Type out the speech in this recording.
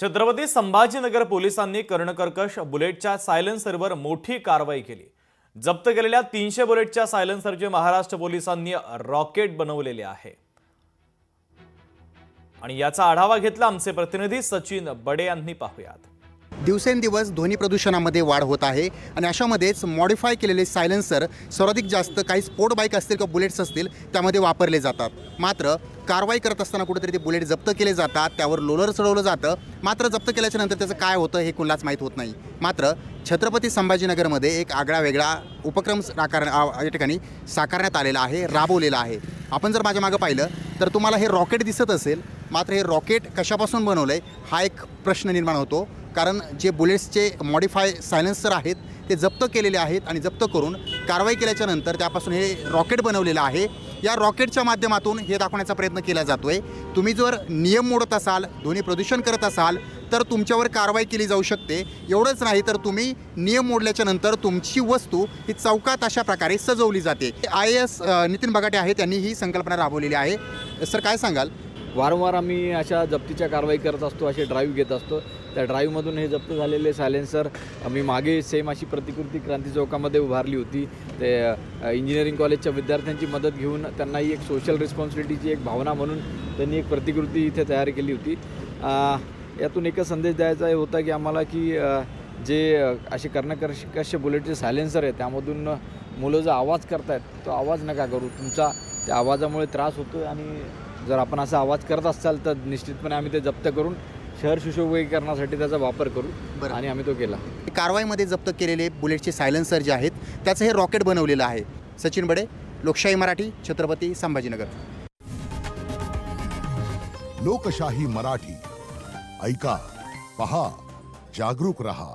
छत्रपती संभाजीनगर पोलिसांनी कर्णकर्कश बुलेटच्या सायलेन्सरवर मोठी कारवाई केली। जप्त केलेल्या 300 बुलेटच्या सायलेन्सरचे महाराष्ट्र पोलिसांनी रॉकेट बनवलेले आहे आणि याचा आढावा घेतला आमचे प्रतिनिधी सचिन बडे यांनी। पाहूयात। दिवसेंदिवस ध्वनी प्रदूषणामध्ये वाढ होत आहे आणि अशामध्येच मॉडिफाय केलेले सायलेन्सर सर्वाधिक जास्त काही स्पोर्ट बाईक असतील किंवा बुलेट्स असतील त्यामध्ये वापरले जातात। मात्र कारवाई करत असताना कुठेतरी ते बुलेट जप्त केले जातात, त्यावर लोलर चढवलं जातं। मात्र जप्त केल्याच्या नंतर त्याचं काय होतं हे कुणालाच माहीत होत नाही। मात्र छत्रपती संभाजीनगरमध्ये एक आगळा वेगळा उपक्रम या ठिकाणी साकारण्यात आलेला आहे, राबवलेला आहे। आपण जर माझ्या मागे पाहिलं तर तुम्हाला हे रॉकेट दिसत असेल, मात्र हे रॉकेट कशापासून बनवलं आहे हा एक प्रश्न निर्माण होतो। कारण जे बुलेट्सचे मॉडिफाय सायलेन्सर आहेत ते जप्त केलेले आहेत आणि जप्त करून कारवाई केल्याच्या नंतर त्यापासून हे रॉकेट बनवलेलं आहे। या रॉकेटच्या माध्यमातून हे दाखवण्याचा प्रयत्न केला जातो आहे, तुम्ही जर नियम मोडत असाल, ध्वनी प्रदूषण करत असाल तर तुमच्यावर कारवाई केली जाऊ शकते। एवढंच नाही तर तुम्ही नियम मोडल्याच्या नंतर तुमची वस्तू ही चौकात अशा प्रकारे सजवली जाते। IAS नितीन बगाटे आहेत, त्यांनी ही संकल्पना राबवलेली आहे। सर काय सांगाल? वारंवार आम्ही अशा जप्तीच्या कारवाई करत असतो, असे ड्राईव्ह घेत असतो। त्या ड्राईव्हमधून हे जप्त झालेले सायलेन्सर आम्ही मागे सेम अशी प्रतिकृती क्रांती चौकामध्ये उभारली होती। ते इंजिनिअरिंग कॉलेजच्या विद्यार्थ्यांची मदत घेऊन त्यांनाही एक सोशल रिस्पॉन्सिबिलिटीची एक भावना म्हणून त्यांनी एक प्रतिकृती इथे तयार केली होती। यातून एकच संदेश द्यायचा होता की आम्हाला की जे असे कर्णकर्कश बुलेटचे सायलेन्सर आहे त्यामधून मुलं जो आवाज करतायत तो आवाज नका करू। तुमचा त्या आवाजामुळे त्रास होतो आणि जर आपण असा आवाज करत असाल तर निश्चितपणे आम्ही ते जप्त करून शहर सुशोभीकरणासाठी त्याचा वापर करू आणि आम्ही तो केला। कारवाईमध्ये जप्त केलेले बुलेटचे सायलेन्सर जे आहेत त्याचं हे रॉकेट बनवलेलं आहे। सचिन बडे, लोकशाही मराठी, छत्रपती संभाजीनगर। लोकशाही मराठी, ऐका, पहा, जागरूक रहा।